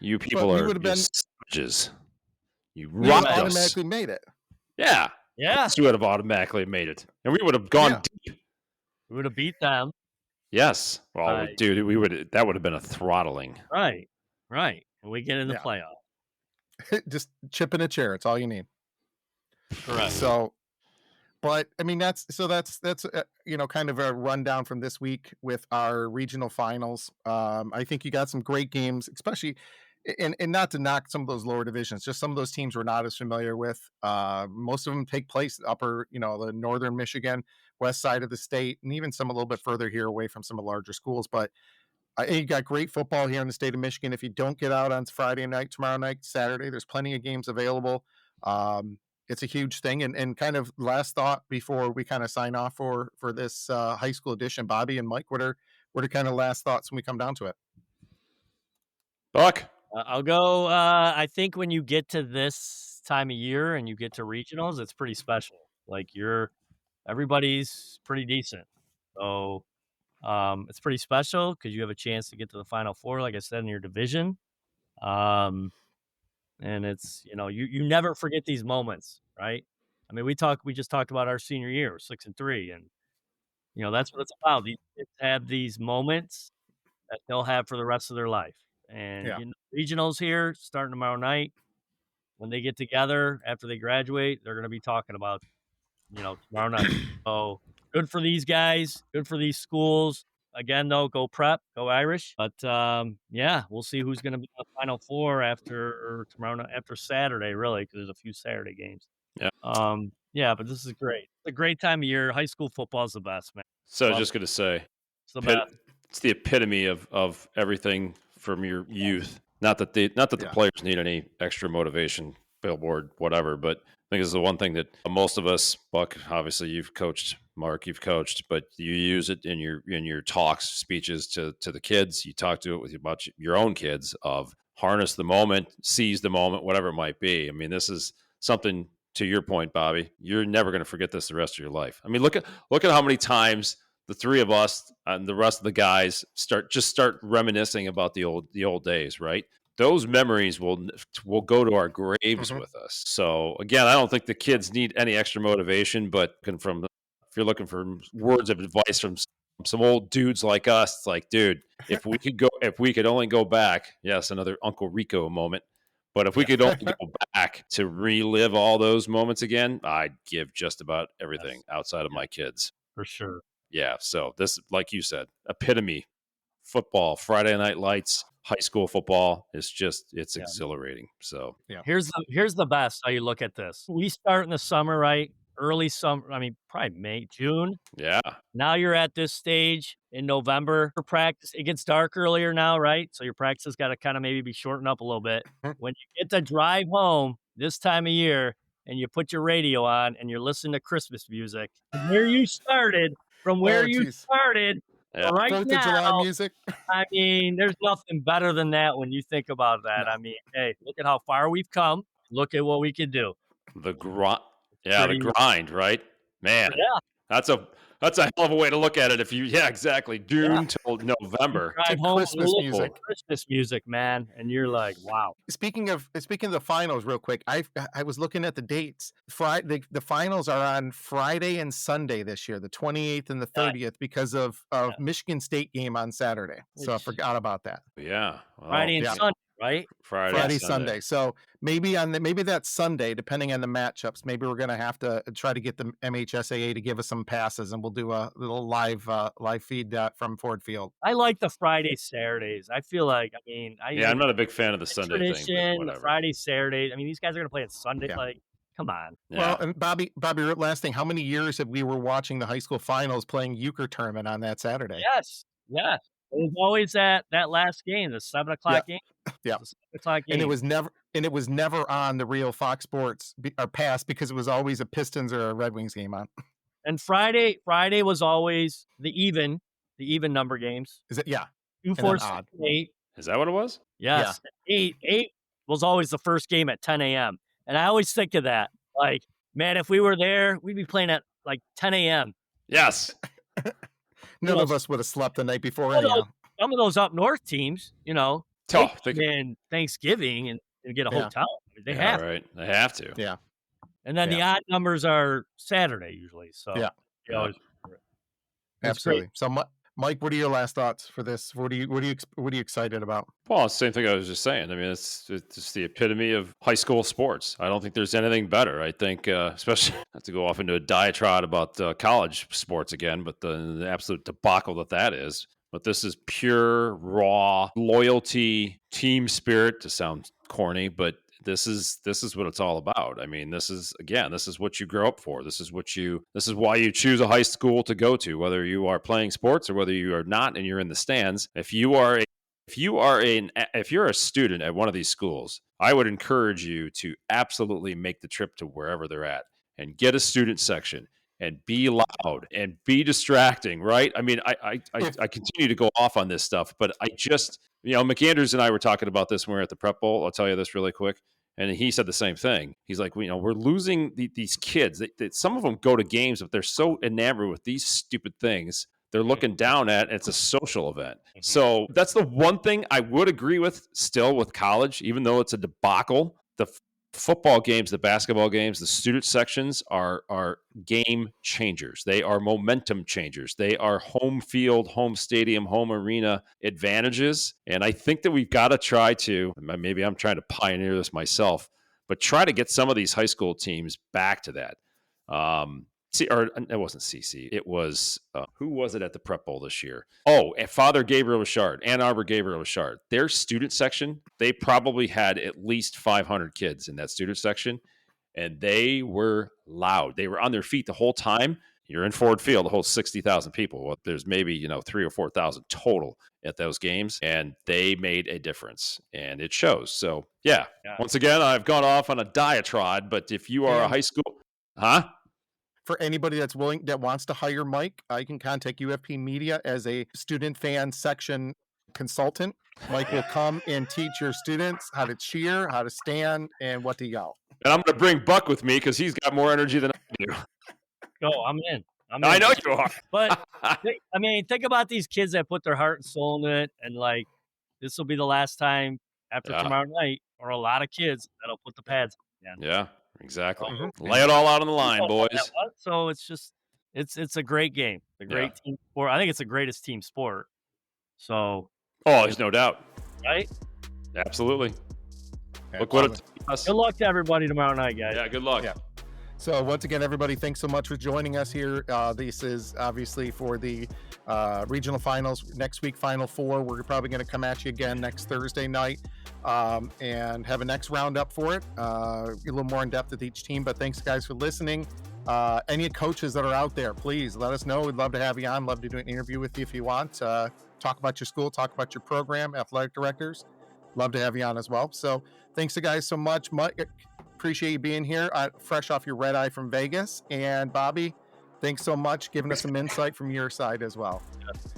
You people are savages. You robbed us. Automatically made it. Yeah. Yeah. We would have automatically made it, and we would have gone deep. We would have beat them. Yes. Well, dude, that would have been a throttling. Right. And we get in the playoff. Just chip in a chair. It's all you need. Correct. So, but I mean, that's kind of a rundown from this week with our regional finals. I think you got some great games, especially, and not to knock some of those lower divisions, just some of those teams we're not as familiar with. Most of them take place upper, the northern Michigan, west side of the state, and even some a little bit further here away from some of the larger schools. But you got great football here in the state of Michigan. If you don't get out on Friday night, tomorrow night, Saturday, there's plenty of games available. It's a huge thing. And kind of last thought before we kind of sign off for this high school edition, Bobby and Mike, what are kind of last thoughts when we come down to it? Buck? I'll go. I think when you get to this time of year and you get to regionals, it's pretty special. Like everybody's pretty decent. So it's pretty special because you have a chance to get to the Final Four, like I said, in your division. And it's, you never forget these moments, right? I mean, we just talked about our senior year, 6-3, and that's what it's about. These kids have these moments that they'll have for the rest of their life. And regionals here starting tomorrow night. When they get together after they graduate, they're going to be talking about, tomorrow night. So good for these guys. Good for these schools. Again, though, go Prep, go Irish. But we'll see who's going to be on the Final Four after tomorrow night, after Saturday, really, because there's a few Saturday games. Yeah. But this is great. It's a great time of year. High school football is the best, man. So I was just going to say, it's the best. It's the epitome of everything from your youth. Not that the players need any extra motivation, billboard, whatever, but I think this is the one thing that most of us, Buck, obviously you've coached Mark, you've coached, but you use it in your talks, speeches to the kids. You talk to it with about your own kids of harness the moment, seize the moment, whatever it might be. I mean, this is something, to your point, Bobby, you're never going to forget this the rest of your life. I mean, look at how many times the three of us and the rest of the guys start reminiscing about the old days, right? Those memories will go to our graves with us. So again, I don't think the kids need any extra motivation, but if you're looking for words of advice from some old dudes like us, it's like, dude, if we could only go back, yes, another Uncle Rico moment. But if we could only go back to relive all those moments again, I'd give just about everything outside of my kids. For sure. Yeah. So this, like you said, epitome football, Friday Night Lights, high school football. It's exhilarating. So here's the best how you look at this. We start in the summer, right? Early summer. I mean, probably May, June. Yeah. Now you're at this stage in November for practice. It gets dark earlier now, right? So your practice has got to kind of maybe be shortened up a little bit. When you get to drive home this time of year and you put your radio on and you're listening to Christmas music, where you started, from where you started, right 4th now, of July music. I mean, there's nothing better than that when you think about that. No. I mean, hey, look at how far we've come. Look at what we can do. The grind, right? Man, that's a hell of a way to look at it. Exactly. June till November. Drive home Christmas music. Christmas music, man. And you're like, wow. Speaking of the finals, real quick, I was looking at the dates. The finals are on Friday and Sunday this year, the 28th and the 30th, because of Michigan State game on Saturday. So I forgot about that. Yeah. Well, Friday and Sunday, right? Friday, Sunday. So maybe that Sunday, depending on the matchups, maybe we're going to have to try to get the MHSAA to give us some passes, and we'll do a little live feed from Ford Field. I like the Friday Saturdays. I feel like, I'm not a big fan of the Sunday tradition, thing. But the Friday Saturdays. I mean, these guys are going to play on Sunday. Yeah. Like, come on. Yeah. Well, and Bobby, last thing, how many years have we were watching the high school finals playing euchre tournament on that Saturday? Yes. It was always that last game, the 7:00 game. Yeah. 7:00 game. And it was never on the real Fox Sports or Pass, because it was always a Pistons or a Red Wings game on. And Friday was always the even number games. Is it? Yeah. 2, 4, 6, 8. Is that what it was? Yes. Yeah. 8 was always the first game at 10 a.m. And I always think of that. Like, man, if we were there, we'd be playing at like 10 a.m. Yes. None of us would have slept the night before anyhow. Some of those up north teams, and Thanksgiving and get a hotel. They have right. They have to. Yeah. And then the odd numbers are Saturday usually. So absolutely. Great. So Mike, what are your last thoughts for this? What are you excited about? Well, it's the same thing I was just saying. I mean, it's the epitome of high school sports. I don't think there's anything better. I think, especially not to go off into a diatribe about college sports again, but the absolute debacle that is. But this is pure, raw loyalty, team spirit, to sound corny, but this is what it's all about. I mean, this is what you grow up for. This is why you choose a high school to go to, whether you are playing sports or whether you are not and you're in the stands. If you're a student at one of these schools, I would encourage you to absolutely make the trip to wherever they're at and get a student section and be loud and be distracting, right? I mean, I continue to go off on this stuff, but I just, McAndrews and I were talking about this when we were at the Prep Bowl. I'll tell you this really quick. And he said the same thing. He's like, we're losing these kids. Some of them go to games, but they're so enamored with these stupid things. They're looking down at, it's a social event. Mm-hmm. So that's the one thing I would agree with still with college, even though it's a debacle. The football games, the basketball games, the student sections are game changers. They are momentum changers. They are home field, home stadium, home arena advantages. And I think that we've got to try to, maybe I'm trying to pioneer this myself, but try to get some of these high school teams back to that. Or it wasn't CC. It was, who was it at the Prep Bowl this year? Oh, Father Gabriel Richard, Ann Arbor Gabriel Richard. Their student section, they probably had at least 500 kids in that student section, and they were loud. They were on their feet the whole time. You're in Ford Field, the whole 60,000 people. Well, there's maybe 3,000 or 4,000 total at those games, and they made a difference, and it shows. So, once again, I've gone off on a diatribe, but if you are a high school, for anybody that wants to hire Mike, you can contact UFP Media as a student fan section consultant. Mike will come and teach your students how to cheer, how to stand, and what to yell. And I'm going to bring Buck with me because he's got more energy than I do. Go, I'm in. I know you are. But I mean, think about these kids that put their heart and soul in it, and like this will be the last time after tomorrow night, or a lot of kids that'll put the pads on. Yeah, exactly. Lay it all out on the line, boys. So it's just it's a great game, a great team sport. I think it's the greatest team sport. So there's no doubt. Right? Absolutely. Look what it does. Good luck to everybody tomorrow night, guys. Yeah, good luck. Yeah. So once again, everybody, thanks so much for joining us here. This is obviously for the regional finals. Next week, Final Four. We're probably going to come at you again next Thursday night and have a next roundup for it. A little more in depth with each team. But thanks, guys, for listening. Any coaches that are out there, please let us know. We'd love to have you on. Love to do an interview with you if you want. Talk about your school, talk about your program, athletic directors. Love to have you on as well. So thanks to guys so much. Mike, appreciate you being here, fresh off your red eye from Vegas. And Bobby, thanks so much, giving us some insight from your side as well.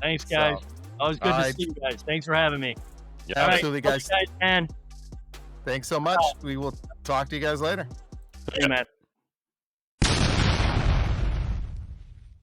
Thanks, guys. Always good to see you guys. Thanks for having me. Yeah, absolutely, guys. Thanks so much. We will talk to you guys later. Hey, man.